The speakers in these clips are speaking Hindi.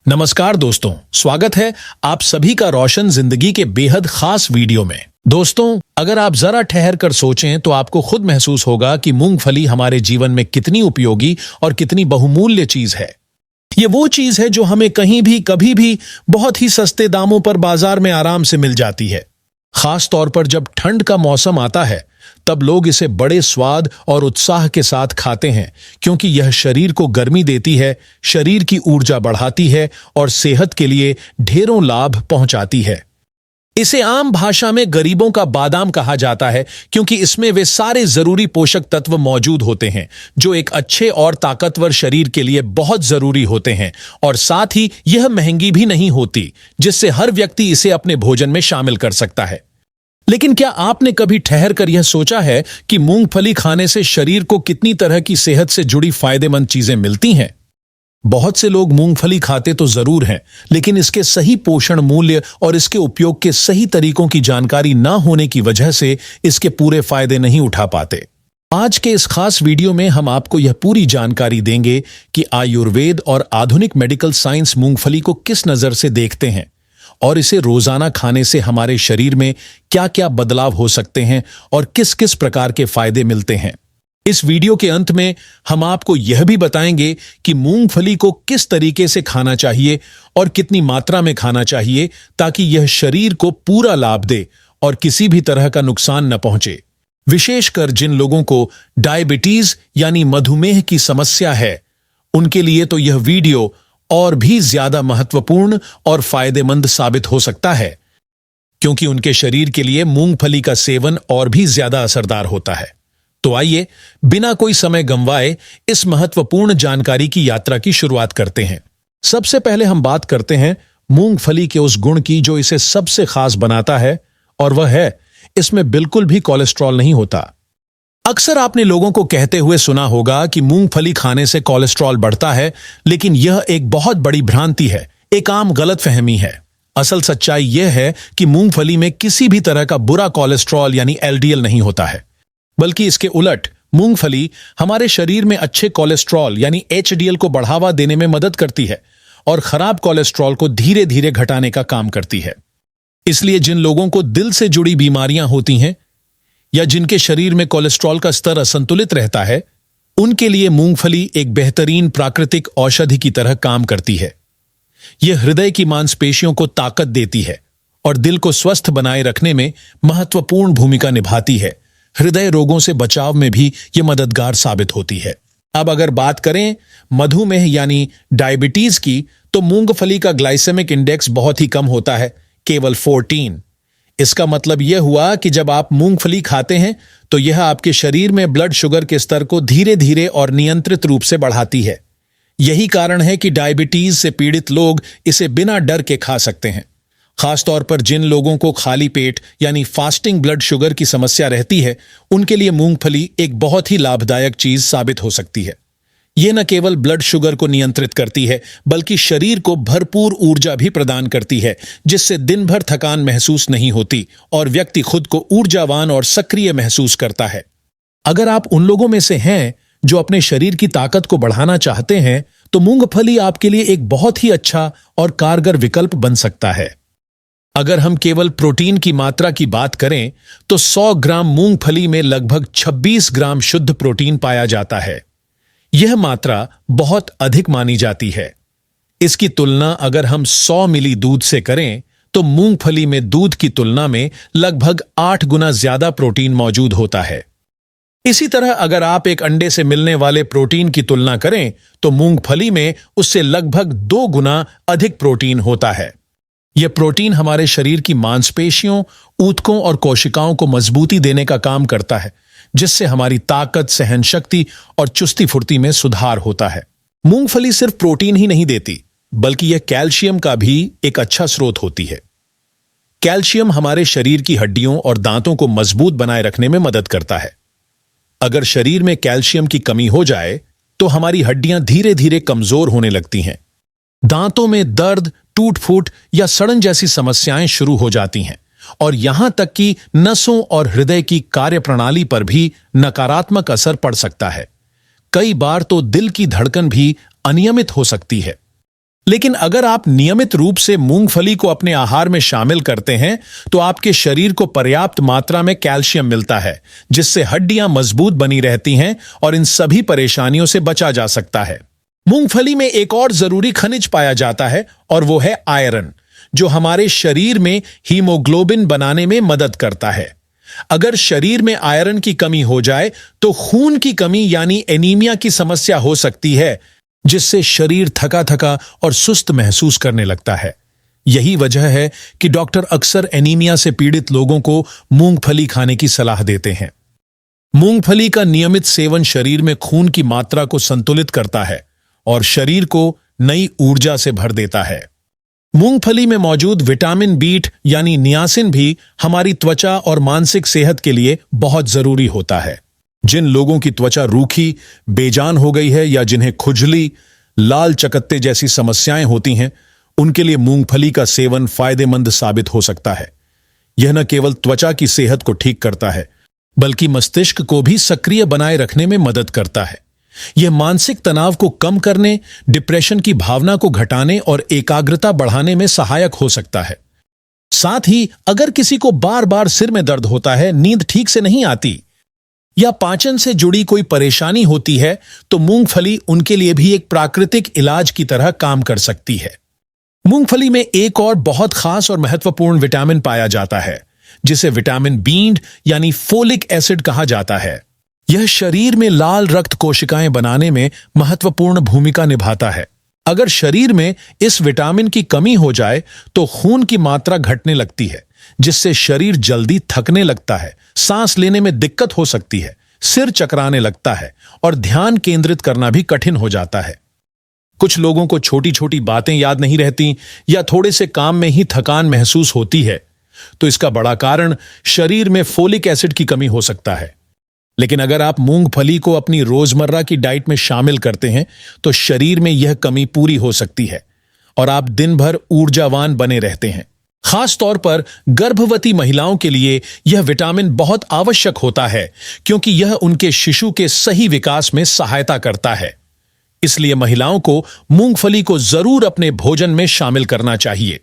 नमस्कार दोस्तों, स्वागत है आप सभी का रोशन जिंदगी के बेहद खास वीडियो में। दोस्तों, अगर आप जरा ठहर कर सोचें तो आपको खुद महसूस होगा कि मूंगफली हमारे जीवन में कितनी उपयोगी और कितनी बहुमूल्य चीज है। ये वो चीज है जो हमें कहीं भी कभी भी बहुत ही सस्ते दामों पर बाजार में आराम से मिल जाती है। खास तौर पर जब ठंड का मौसम आता है तब लोग इसे बड़े स्वाद और उत्साह के साथ खाते हैं, क्योंकि यह शरीर को गर्मी देती है, शरीर की ऊर्जा बढ़ाती है और सेहत के लिए ढेरों लाभ पहुंचाती है। इसे आम भाषा में गरीबों का बादाम कहा जाता है, क्योंकि इसमें वे सारे जरूरी पोषक तत्व मौजूद होते हैं जो एक अच्छे और ताकतवर शरीर के लिए बहुत जरूरी होते हैं। और साथ ही यह महंगी भी नहीं होती, जिससे हर व्यक्ति इसे अपने भोजन में शामिल कर सकता है। लेकिन क्या आपने कभी ठहर कर यह सोचा है कि मूंगफली खाने से शरीर को कितनी तरह की सेहत से जुड़ी फायदेमंद चीजें मिलती हैं? बहुत से लोग मूंगफली खाते तो जरूर हैं, लेकिन इसके सही पोषण मूल्य और इसके उपयोग के सही तरीकों की जानकारी ना होने की वजह से इसके पूरे फायदे नहीं उठा पाते। आज के इस खास वीडियो में हम आपको यह पूरी जानकारी देंगे कि आयुर्वेद और आधुनिक मेडिकल साइंस मूंगफली को किस नजर से देखते हैं और इसे रोजाना खाने से हमारे शरीर में क्या क्या बदलाव हो सकते हैं और किस किस प्रकार के फायदे मिलते हैं। इस वीडियो के अंत में हम आपको यह भी बताएंगे कि मूंगफली को किस तरीके से खाना चाहिए और कितनी मात्रा में खाना चाहिए, ताकि यह शरीर को पूरा लाभ दे और किसी भी तरह का नुकसान न पहुंचे। विशेषकर जिन लोगों को डायबिटीज यानी मधुमेह की समस्या है, उनके लिए तो यह वीडियो और भी ज्यादा महत्वपूर्ण और फायदेमंद साबित हो सकता है, क्योंकि उनके शरीर के लिए मूंगफली का सेवन और भी ज्यादा असरदार होता है। तो आइए बिना कोई समय गंवाए इस महत्वपूर्ण जानकारी की यात्रा की शुरुआत करते हैं। सबसे पहले हम बात करते हैं मूंगफली के उस गुण की जो इसे सबसे खास बनाता है, और वह है इसमें बिल्कुल भी कोलेस्ट्रॉल नहीं होता। अक्सर आपने लोगों को कहते हुए सुना होगा कि मूंगफली खाने से कोलेस्ट्रॉल बढ़ता है, लेकिन यह एक बहुत बड़ी भ्रांति है, एक आम गलतफहमी है। असल सच्चाई यह है कि मूंगफली में किसी भी तरह का बुरा कोलेस्ट्रॉल यानी एलडीएल नहीं होता है, बल्कि इसके उलट मूंगफली हमारे शरीर में अच्छे कोलेस्ट्रॉल यानी एचडीएल को बढ़ावा देने में मदद करती है और खराब कोलेस्ट्रॉल को धीरे धीरे घटाने का काम करती है। इसलिए जिन लोगों को दिल से जुड़ी बीमारियां होती हैं या जिनके शरीर में कोलेस्ट्रॉल का स्तर असंतुलित रहता है, उनके लिए मूंगफली एक बेहतरीन प्राकृतिक औषधि की तरह काम करती है। यह हृदय की मांसपेशियों को ताकत देती है और दिल को स्वस्थ बनाए रखने में महत्वपूर्ण भूमिका निभाती है। हृदय रोगों से बचाव में भी यह मददगार साबित होती है। अब अगर बात करें मधुमेह यानी डायबिटीज की, तो मूंगफली का ग्लाइसेमिक इंडेक्स बहुत ही कम होता है, केवल 14। इसका मतलब यह हुआ कि जब आप मूंगफली खाते हैं तो यह आपके शरीर में ब्लड शुगर के स्तर को धीरे धीरे और नियंत्रित रूप से बढ़ाती है। यही कारण है कि डायबिटीज से पीड़ित लोग इसे बिना डर के खा सकते हैं। खासतौर पर जिन लोगों को खाली पेट यानी फास्टिंग ब्लड शुगर की समस्या रहती है, उनके लिए मूंगफली एक बहुत ही लाभदायक चीज साबित हो सकती है। यह न केवल ब्लड शुगर को नियंत्रित करती है, बल्कि शरीर को भरपूर ऊर्जा भी प्रदान करती है, जिससे दिन भर थकान महसूस नहीं होती और व्यक्ति खुद को ऊर्जावान और सक्रिय महसूस करता है। अगर आप उन लोगों में से हैं जो अपने शरीर की ताकत को बढ़ाना चाहते हैं, तो मूंगफली आपके लिए एक बहुत ही अच्छा और कारगर विकल्प बन सकता है। अगर हम केवल प्रोटीन की मात्रा की बात करें तो 100 ग्राम मूंगफली में लगभग 26 ग्राम शुद्ध प्रोटीन पाया जाता है। यह मात्रा बहुत अधिक मानी जाती है। इसकी तुलना अगर हम 100 मिली दूध से करें तो मूंगफली में दूध की तुलना में लगभग 8 गुना ज्यादा प्रोटीन मौजूद होता है। इसी तरह अगर आप एक अंडे से मिलने वाले प्रोटीन की तुलना करें तो मूंगफली में उससे लगभग 2 गुना अधिक प्रोटीन होता है। यह प्रोटीन हमारे शरीर की मांसपेशियों, ऊतकों और कोशिकाओं को मजबूती देने का काम करता है, जिससे हमारी ताकत, सहन शक्ति और चुस्ती फुर्ती में सुधार होता है। मूंगफली सिर्फ प्रोटीन ही नहीं देती, बल्कि यह कैल्शियम का भी एक अच्छा स्रोत होती है। कैल्शियम हमारे शरीर की हड्डियों और दांतों को मजबूत बनाए रखने में मदद करता है। अगर शरीर में कैल्शियम की कमी हो जाए तो हमारी हड्डियां धीरे धीरे कमजोर होने लगती हैं। दांतों में दर्द, टूट फूट या सड़न जैसी समस्याएं शुरू हो जाती हैं, और यहां तक कि नसों और हृदय की कार्यप्रणाली पर भी नकारात्मक असर पड़ सकता है। कई बार तो दिल की धड़कन भी अनियमित हो सकती है। लेकिन अगर आप नियमित रूप से मूंगफली को अपने आहार में शामिल करते हैं तो आपके शरीर को पर्याप्त मात्रा में कैल्शियम मिलता है, जिससे हड्डियां मजबूत बनी रहती हैं और इन सभी परेशानियों से बचा जा सकता है। मूंगफली में एक और जरूरी खनिज पाया जाता है और वो है आयरन, जो हमारे शरीर में हीमोग्लोबिन बनाने में मदद करता है। अगर शरीर में आयरन की कमी हो जाए तो खून की कमी यानी एनीमिया की समस्या हो सकती है, जिससे शरीर थका थका और सुस्त महसूस करने लगता है। यही वजह है कि डॉक्टर अक्सर एनीमिया से पीड़ित लोगों को मूंगफली खाने की सलाह देते हैं। मूंगफली का नियमित सेवन शरीर में खून की मात्रा को संतुलित करता है और शरीर को नई ऊर्जा से भर देता है। मूंगफली में मौजूद विटामिन बी यानी नियासिन भी हमारी त्वचा और मानसिक सेहत के लिए बहुत जरूरी होता है। जिन लोगों की त्वचा रूखी, बेजान हो गई है या जिन्हें खुजली, लाल चकत्ते जैसी समस्याएं होती हैं, उनके लिए मूंगफली का सेवन फायदेमंद साबित हो सकता है। यह न केवल त्वचा की सेहत को ठीक करता है, बल्कि मस्तिष्क को भी सक्रिय बनाए रखने में मदद करता है। यह मानसिक तनाव को कम करने, डिप्रेशन की भावना को घटाने और एकाग्रता बढ़ाने में सहायक हो सकता है। साथ ही अगर किसी को बार बार सिर में दर्द होता है, नींद ठीक से नहीं आती या पाचन से जुड़ी कोई परेशानी होती है, तो मूंगफली उनके लिए भी एक प्राकृतिक इलाज की तरह काम कर सकती है। मूंगफली में एक और बहुत खास और महत्वपूर्ण विटामिन पाया जाता है, जिसे विटामिन बी यानी फोलिक एसिड कहा जाता है। यह शरीर में लाल रक्त कोशिकाएं बनाने में महत्वपूर्ण भूमिका निभाता है। अगर शरीर में इस विटामिन की कमी हो जाए तो खून की मात्रा घटने लगती है, जिससे शरीर जल्दी थकने लगता है, सांस लेने में दिक्कत हो सकती है, सिर चकराने लगता है और ध्यान केंद्रित करना भी कठिन हो जाता है। कुछ लोगों को छोटी छोटी बातें याद नहीं रहती या थोड़े से काम में ही थकान महसूस होती है, तो इसका बड़ा कारण शरीर में फोलिक एसिड की कमी हो सकता है। लेकिन अगर आप मूंगफली को अपनी रोजमर्रा की डाइट में शामिल करते हैं तो शरीर में यह कमी पूरी हो सकती है और आप दिन भर ऊर्जावान बने रहते हैं। खास तौर पर गर्भवती महिलाओं के लिए यह विटामिन बहुत आवश्यक होता है, क्योंकि यह उनके शिशु के सही विकास में सहायता करता है। इसलिए महिलाओं को मूंगफली को जरूर अपने भोजन में शामिल करना चाहिए।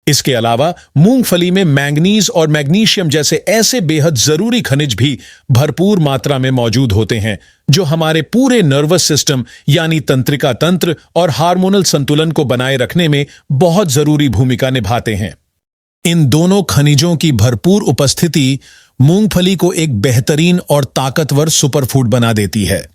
इसके अलावा मूंगफली में मैंगनीज और मैग्नीशियम जैसे ऐसे बेहद जरूरी खनिज भी भरपूर मात्रा में मौजूद होते हैं, जो हमारे पूरे नर्वस सिस्टम यानी तंत्रिका तंत्र और हार्मोनल संतुलन को बनाए रखने में बहुत जरूरी भूमिका निभाते हैं। इन दोनों खनिजों की भरपूर उपस्थिति मूंगफली को एक बेहतरीन और ताकतवर सुपरफूड बना देती है।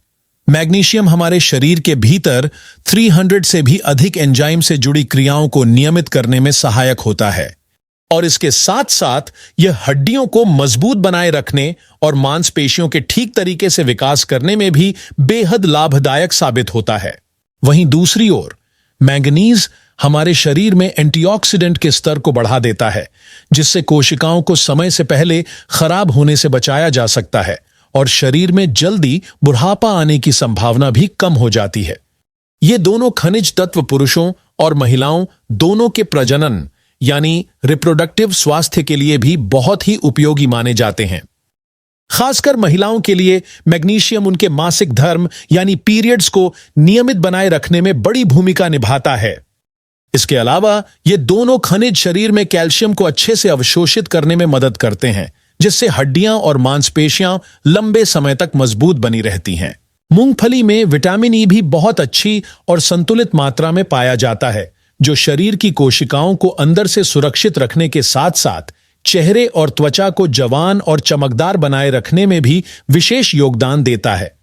मैग्नीशियम हमारे शरीर के भीतर 300 से भी अधिक एंजाइम से जुड़ी क्रियाओं को नियमित करने में सहायक होता है और इसके साथ साथ यह हड्डियों को मजबूत बनाए रखने और मांसपेशियों के ठीक तरीके से विकास करने में भी बेहद लाभदायक साबित होता है। वहीं दूसरी ओर मैंगनीज हमारे शरीर में एंटीऑक्सीडेंट के स्तर को बढ़ा देता है, जिससे कोशिकाओं को समय से पहले खराब होने से बचाया जा सकता है और शरीर में जल्दी बुढ़ापा आने की संभावना भी कम हो जाती है। ये दोनों खनिज तत्व पुरुषों और महिलाओं दोनों के प्रजनन यानी रिप्रोडक्टिव स्वास्थ्य के लिए भी बहुत ही उपयोगी माने जाते हैं। खासकर महिलाओं के लिए मैग्नीशियम उनके मासिक धर्म यानी पीरियड्स को नियमित बनाए रखने में बड़ी भूमिका निभाता है। इसके अलावा ये दोनों खनिज शरीर में कैल्शियम को अच्छे से अवशोषित करने में मदद करते हैं, जिससे हड्डियां और मांसपेशियां लंबे समय तक मजबूत बनी रहती हैं। मूंगफली में विटामिन ई भी बहुत अच्छी और संतुलित मात्रा में पाया जाता है, जो शरीर की कोशिकाओं को अंदर से सुरक्षित रखने के साथ साथ चेहरे और त्वचा को जवान और चमकदार बनाए रखने में भी विशेष योगदान देता है।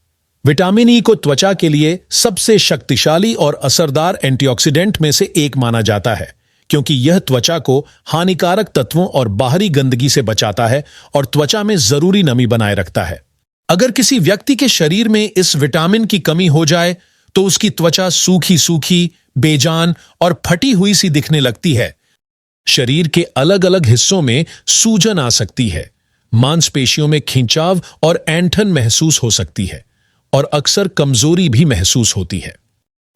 विटामिन ई को त्वचा के लिए सबसे शक्तिशाली और असरदार एंटीऑक्सीडेंट में से एक माना जाता है, क्योंकि यह त्वचा को हानिकारक तत्वों और बाहरी गंदगी से बचाता है और त्वचा में जरूरी नमी बनाए रखता है। अगर किसी व्यक्ति के शरीर में इस विटामिन की कमी हो जाए तो उसकी त्वचा सूखी सूखी, बेजान और फटी हुई सी दिखने लगती है। शरीर के अलग अलग हिस्सों में सूजन आ सकती है, मांसपेशियों में खिंचाव और ऐंठन महसूस हो सकती है और अक्सर कमजोरी भी महसूस होती है।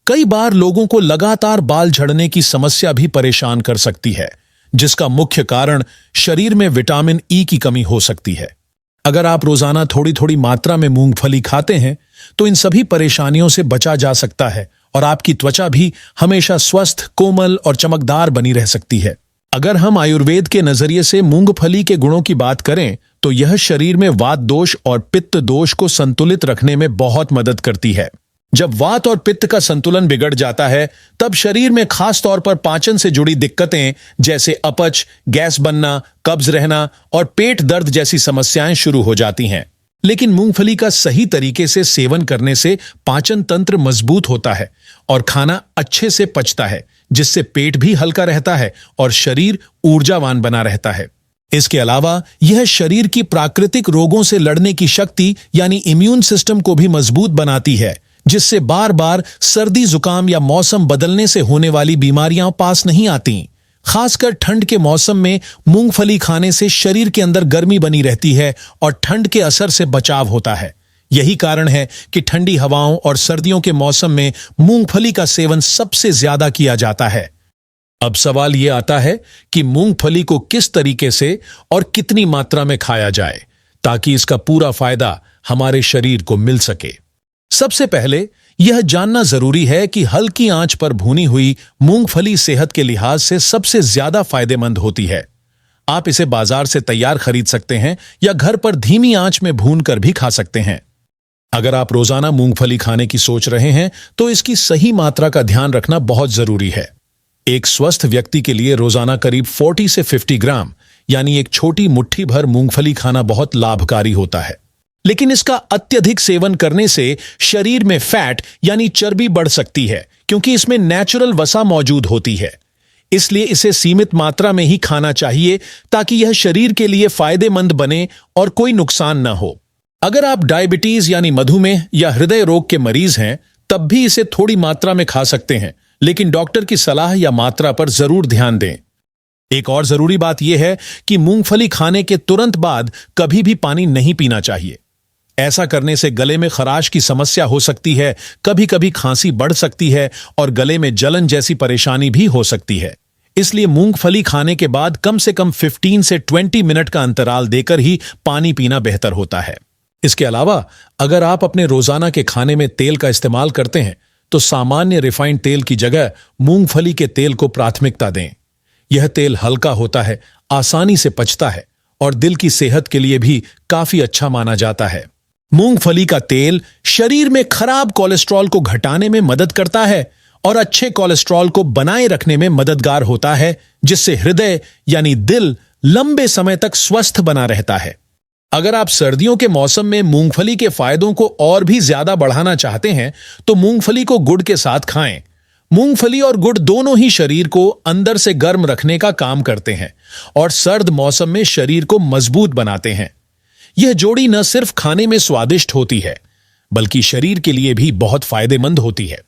कई बार लोगों को लगातार बाल झड़ने की समस्या भी परेशान कर सकती है, जिसका मुख्य कारण शरीर में विटामिन ई की कमी हो सकती है। अगर आप रोजाना थोड़ी थोड़ी मात्रा में मूंगफली खाते हैं तो इन सभी परेशानियों से बचा जा सकता है और आपकी त्वचा भी हमेशा स्वस्थ, कोमल और चमकदार बनी रह सकती है। अगर हम आयुर्वेद के नजरिए से मूंगफली के गुणों की बात करें तो यह शरीर में वात दोष और पित्त दोष को संतुलित रखने में बहुत मदद करती है। जब वात और पित्त का संतुलन बिगड़ जाता है तब शरीर में खास तौर पर पाचन से जुड़ी दिक्कतें जैसे अपच, गैस बनना, कब्ज रहना और पेट दर्द जैसी समस्याएं शुरू हो जाती हैं। लेकिन मूंगफली का सही तरीके से सेवन करने से पाचन तंत्र मजबूत होता है और खाना अच्छे से पचता है, जिससे पेट भी हल्का रहता है और शरीर ऊर्जावान बना रहता है। इसके अलावा यह शरीर की प्राकृतिक रोगों से लड़ने की शक्ति यानी इम्यून सिस्टम को भी मजबूत बनाती है, जिससे बार बार सर्दी, जुकाम या मौसम बदलने से होने वाली बीमारियां पास नहीं आती। खासकर ठंड के मौसम में मूंगफली खाने से शरीर के अंदर गर्मी बनी रहती है और ठंड के असर से बचाव होता है। यही कारण है कि ठंडी हवाओं और सर्दियों के मौसम में मूंगफली का सेवन सबसे ज्यादा किया जाता है। अब सवाल यह आता है कि मूंगफली को किस तरीके से और कितनी मात्रा में खाया जाए ताकि इसका पूरा फायदा हमारे शरीर को मिल सके। सबसे पहले यह जानना जरूरी है कि हल्की आंच पर भुनी हुई मूंगफली सेहत के लिहाज से सबसे ज्यादा फायदेमंद होती है। आप इसे बाजार से तैयार खरीद सकते हैं या घर पर धीमी आंच में भूनकर भी खा सकते हैं। अगर आप रोजाना मूंगफली खाने की सोच रहे हैं तो इसकी सही मात्रा का ध्यान रखना बहुत जरूरी है। एक स्वस्थ व्यक्ति के लिए रोजाना करीब 40 से 50 ग्राम यानी एक छोटी मुट्ठी भर मूंगफली खाना बहुत लाभकारी होता है। लेकिन इसका अत्यधिक सेवन करने से शरीर में फैट यानी चर्बी बढ़ सकती है, क्योंकि इसमें नेचुरल वसा मौजूद होती है। इसलिए इसे सीमित मात्रा में ही खाना चाहिए ताकि यह शरीर के लिए फायदेमंद बने और कोई नुकसान न हो। अगर आप डायबिटीज यानी मधुमेह या हृदय रोग के मरीज हैं तब भी इसे थोड़ी मात्रा में खा सकते हैं, लेकिन डॉक्टर की सलाह या मात्रा पर जरूर ध्यान दें। एक और जरूरी बात यह है कि मूंगफली खाने के तुरंत बाद कभी भी पानी नहीं पीना चाहिए। ऐसा करने से गले में खराश की समस्या हो सकती है, कभी कभी खांसी बढ़ सकती है और गले में जलन जैसी परेशानी भी हो सकती है। इसलिए मूंगफली खाने के बाद कम से कम 15 से 20 मिनट का अंतराल देकर ही पानी पीना बेहतर होता है। इसके अलावा अगर आप अपने रोजाना के खाने में तेल का इस्तेमाल करते हैं तो सामान्य रिफाइंड तेल की जगह मूंगफली के तेल को प्राथमिकता दें। यह तेल हल्का होता है, आसानी से पचता है और दिल की सेहत के लिए भी काफी अच्छा माना जाता है। मूंगफली का तेल शरीर में खराब कोलेस्ट्रॉल को घटाने में मदद करता है और अच्छे कोलेस्ट्रॉल को बनाए रखने में मददगार होता है, जिससे हृदय यानी दिल लंबे समय तक स्वस्थ बना रहता है। अगर आप सर्दियों के मौसम में मूंगफली के फायदों को और भी ज्यादा बढ़ाना चाहते हैं तो मूंगफली को गुड़ के साथ खाएं। मूंगफली और गुड़ दोनों ही शरीर को अंदर से गर्म रखने का काम करते हैं और सर्द मौसम में शरीर को मजबूत बनाते हैं। यह जोड़ी न सिर्फ खाने में स्वादिष्ट होती है बल्कि शरीर के लिए भी बहुत फायदेमंद होती है।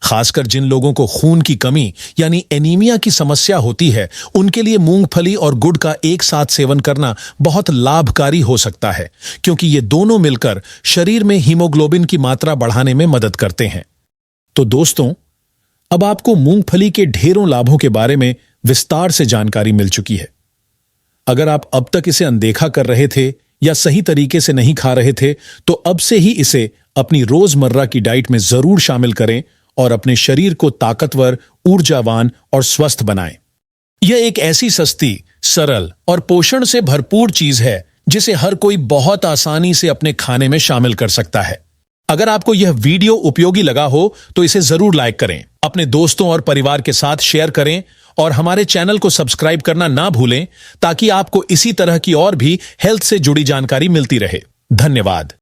खासकर जिन लोगों को खून की कमी यानी एनीमिया की समस्या होती है, उनके लिए मूंगफली और गुड़ का एक साथ सेवन करना बहुत लाभकारी हो सकता है, क्योंकि ये दोनों मिलकर शरीर में हीमोग्लोबिन की मात्रा बढ़ाने में मदद करते हैं। तो दोस्तों, अब आपको मूंगफली के ढेरों लाभों के बारे में विस्तार से जानकारी मिल चुकी है। अगर आप अब तक इसे अनदेखा कर रहे थे या सही तरीके से नहीं खा रहे थे तो अब से ही इसे अपनी रोजमर्रा की डाइट में जरूर शामिल करें और अपने शरीर को ताकतवर, ऊर्जावान और स्वस्थ बनाएं। यह एक ऐसी सस्ती, सरल और पोषण से भरपूर चीज है जिसे हर कोई बहुत आसानी से अपने खाने में शामिल कर सकता है। अगर आपको यह वीडियो उपयोगी लगा हो तो इसे जरूर लाइक करें, अपने दोस्तों और परिवार के साथ शेयर करें और हमारे चैनल को सब्सक्राइब करना ना भूलें ताकि आपको इसी तरह की और भी हेल्थ से जुड़ी जानकारी मिलती रहे। धन्यवाद।